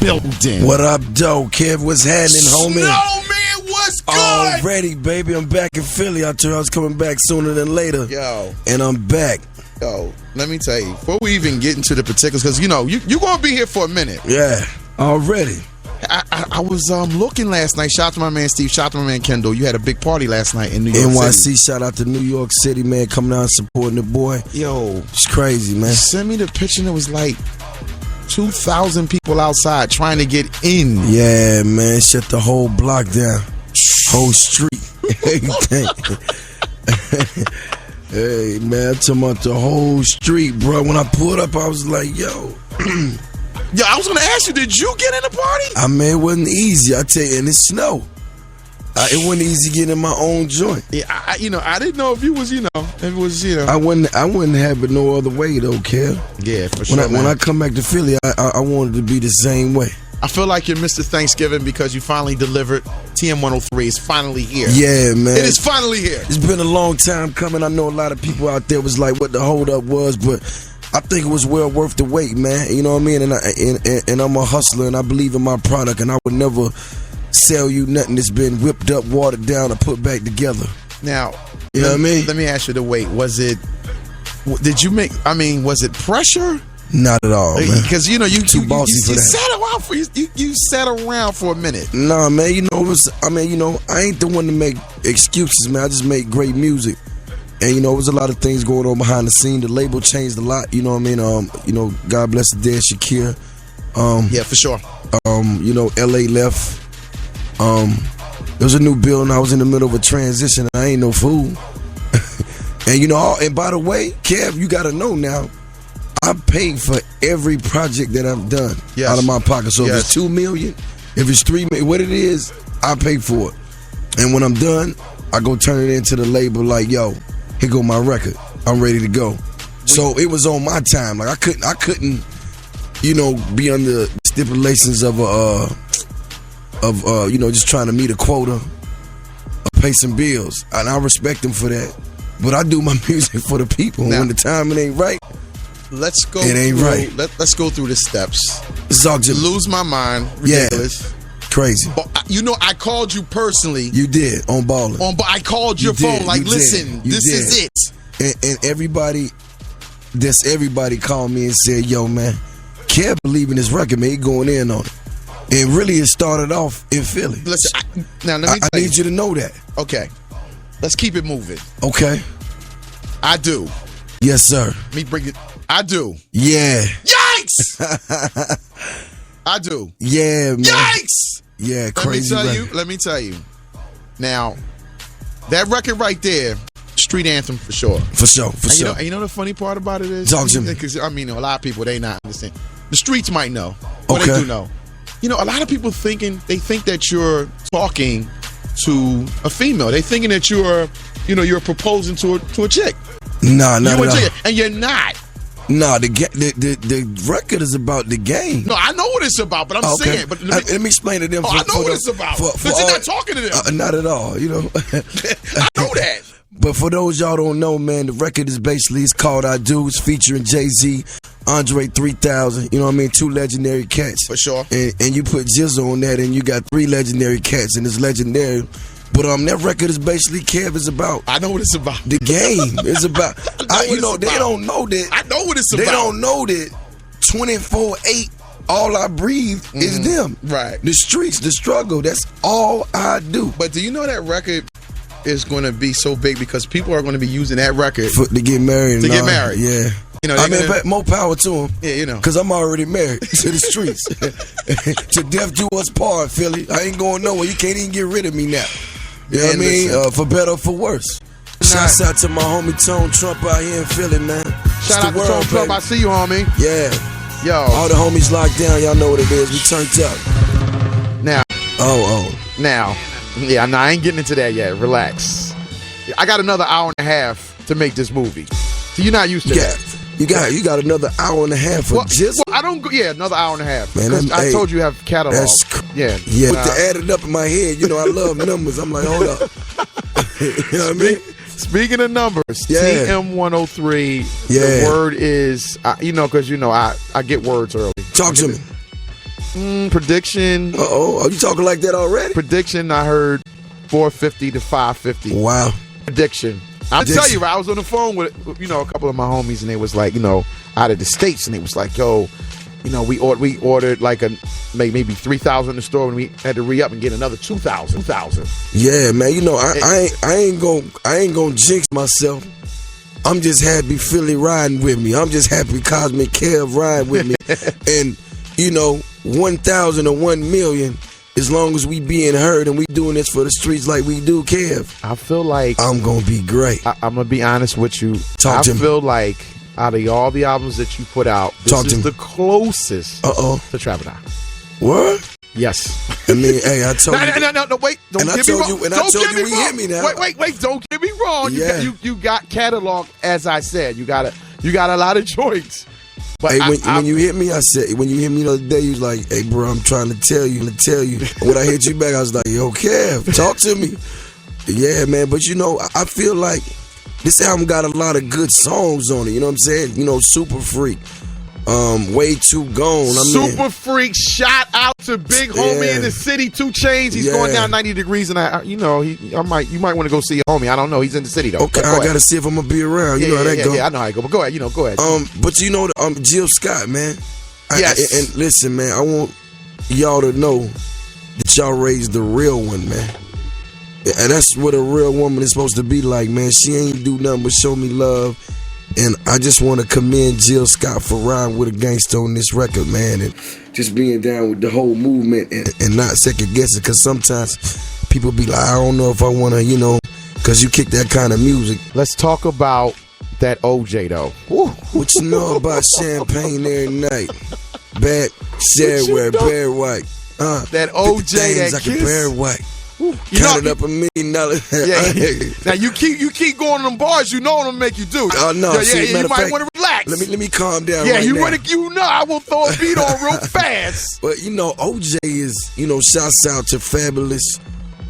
building. What up, Doe? Kev, what's happening, homie? Snowman, what's good? Already, baby. I'm back in Philly. I told you I was coming back sooner than later. Yo. And I'm back. Yo, let me tell you, before we even get into the particulars, because, you know, you're going to be here for a minute. Yeah, already. I was looking last night. Shout out to my man Steve. Shout out to my man Kendall. You had a big party last night in New York NYC, City. shout out to New York City, man, coming out and supporting the boy. Yo. It's crazy, man. Send me the picture and it was like 2,000 people outside trying to get in. Yeah, man, shut the whole block down. Whole street. Everything. Hey, man, I'm talking about the whole street, bro. When I pulled up, I was like, yo. Yo, I was going to ask you, did you get in the party? I mean, it wasn't easy, I tell you, and it's snow. It wasn't easy getting in my own joint. Yeah, I didn't know if you was, I wouldn't have it no other way though, Kev. Yeah, for sure. When I come back to Philly, I wanted to be the same way. I feel like you're Mr. Thanksgiving because you finally delivered. TM103 is finally here. Yeah, man. It is finally here. It's been a long time coming. I know a lot of people out there was like, what the hold up was, but I think it was well worth the wait, man. You know what I mean? And I'm a hustler, and I believe in my product, and I would never sell you nothing that's been whipped up, watered down, or put back together. Now, you know what I mean? Let me ask you the wait. Was it pressure? Not at all, man. Because you too bossy for that. You sat around for a minute. Nah, man. I ain't the one to make excuses, man. I just make great music. And, it was a lot of things going on behind the scene. The label changed a lot, you know what I mean? God bless the dead Shakir. Yeah, for sure. LA left. There was a new building. I was in the middle of a transition. I ain't no fool. And by the way, Kev, you got to know now, I paid for every project that I've done out of my pocket. So if it's $2 million, if it's $3 million, what it is, I pay for it. And when I'm done, I go turn it into the label like, yo, here go my record. I'm ready to go. So it was on my time. Like I couldn't, be under stipulations of just trying to meet a quota or pay some bills. And I respect them for that. But I do my music for the people. Now, when the timing ain't right, let's go. It ain't right. Let's go through the steps. Lose my mind. Ridiculous. Yeah. Crazy. But, I called you personally. You did on Ballin'. I called your phone. Like, listen, this is it. And everybody called me and said, yo, man, Kev believe in this record, man. He going in on it. And really, it started off in Philly. Listen, let me I need you to know that. Okay. Let's keep it moving. Okay. I do. Yes, sir. Let me bring it. I do. Yeah. Yikes! I do. Yeah, man. Yikes! Yeah, crazy. Let me tell you. Now, that record right there, street anthem for sure. For sure. You know the funny part about it is? Talk to me. Because, a lot of people, they not understand. The streets might know. Or okay. They do know. A lot of people think that you're talking to a female. They thinking that you're proposing to a chick. Nah, not at all. And you're not. Nah, the record is about the game. No, I know what it's about, but I'm saying. But let me explain to them. I know what it's about. But you're not talking to them. Not at all, I know that. But for those y'all don't know, man, the record is it's called I Do. It's featuring Jay-Z, Andre 3000, you know what I mean? 2 legendary cats. For sure. And you put Jizzo on that, and you got 3 legendary cats, and it's legendary. But that record is basically, Kev, is about. I know what it's about. The game. It's about. They don't know that. I know what it's about. They don't know that 24/8, all I breathe is them. Right. The streets, the struggle, that's all I do. But do you know that record is going to be so big because people are going to be using that record to get married. Get married. Yeah. More power to them. Yeah, Because I'm already married to the streets. To death do us part, Philly. I ain't going nowhere. You can't even get rid of me now. You know what I mean? For better or for worse. Shouts out to my homie Tone Trump out here in Philly, man. Shout out to Tone Trump. I see you, homie. Yeah. Yo. All the homies locked down. Y'all know what it is. We turned up. Now. Now. Yeah, I ain't getting into that yet. Relax. I got another hour and a half to make this movie. So you're not used to that. You got another hour and a half for Jizzle? Well, I don't go. Yeah, another hour and a half. Man, I told you have catalog. Yeah. With the added up in my head, I love numbers. I'm like, hold up. You know what I mean? Speaking of numbers, TM103. The word is, because I get words early. Talk to me. Prediction. Are you talking like that already? Prediction, I heard 450 to 550. Wow. Prediction. I'll tell you, I was on the phone with, a couple of my homies, and they was like, out of the States, and they was like, yo, we ordered like maybe 3,000 in the store, and we had to re-up and get another 2,000. Yeah, man. I ain't gonna jinx myself. I'm just happy Philly riding with me. I'm just happy Cosmic Kev riding with me. And 1,000 or 1 million, as long as we being heard and we doing this for the streets like we do, Kev. I feel like I'm gonna be great. I'm gonna be honest with you. I feel like out of all the albums that you put out, this is the closest to Trap or Die. What? Yes. I mean, hey, I told you. No, wait. Don't get me wrong. I told you we hit me now. Wait. Don't get me wrong. Yeah. You got catalog, as I said. You got a lot of joints. But hey, when you hit me, I said, when you hit me the other day, you was like, hey, bro, I'm trying to tell you. When I hit you back, I was like, yo, Kev, talk to me. Yeah, man. But, I feel like this album got a lot of good songs on it. You know what I'm saying? Super Freak. Way Too Gone. Super Freak. Shout out to Big Homie in the city. 2 Chainz. He's going down 90 degrees, and you might want to go see your homie. I don't know. He's in the city though. Okay, I gotta see if I'm gonna be around. You know how that go. Yeah, I know how it go. But go ahead. Go ahead. But Jill Scott, man. Yes. And listen, man. I want y'all to know that y'all raised the real one, man. And that's what a real woman is supposed to be like, man. She ain't do nothing but show me love. And I just want to commend Jill Scott for riding with a gangster on this record, man, and just being down with the whole movement and not second guessing. Because sometimes people be like, I don't know if I want to, because you kick that kind of music. Let's talk about that OJ though. Woo. What you know about champagne every night? Back, Sherry, Barry White. That OJ, that like kiss. A Barry White. Counted up $1 million. Yeah. Now you keep going to them bars. You know what I'm make you do. Oh no! You might want to relax. Let me calm down. Yeah, right you now. I will throw a beat on real fast. But OJ is shouts out to Fabulous,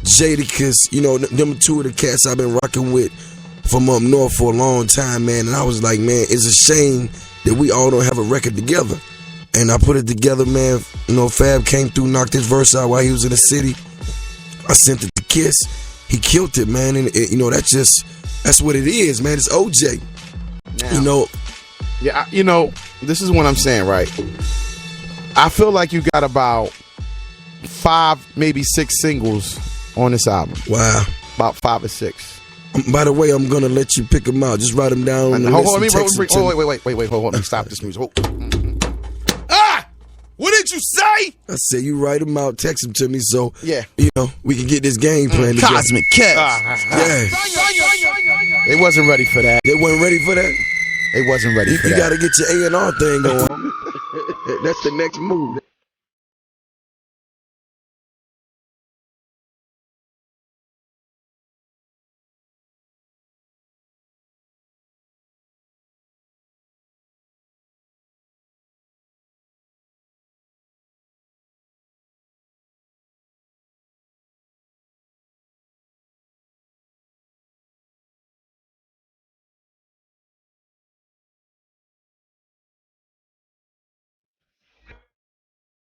Jadakiss. Them 2 of the cats I've been rocking with from up north for a long time, man. And I was like, man, it's a shame that we all don't have a record together. And I put it together, man. Fab came through, knocked his verse out while he was in the city. I sent it to Kiss. He killed it, man. And that's what it is, man. It's OJ. Now, Yeah, this is what I'm saying, right? I feel like you got about 5, maybe 6 singles on this album. Wow. About 5 or 6. By the way, I'm gonna let you pick them out. Just write them down. Wait. Hold on. Let me stop this music. What did you say? I said you write them out, text them to me, so we can get this game plan together. Cosmic Kev. Yeah. They wasn't ready for that. They weren't ready for that. They wasn't ready for that. You got to get your A&R thing going. That's the next move.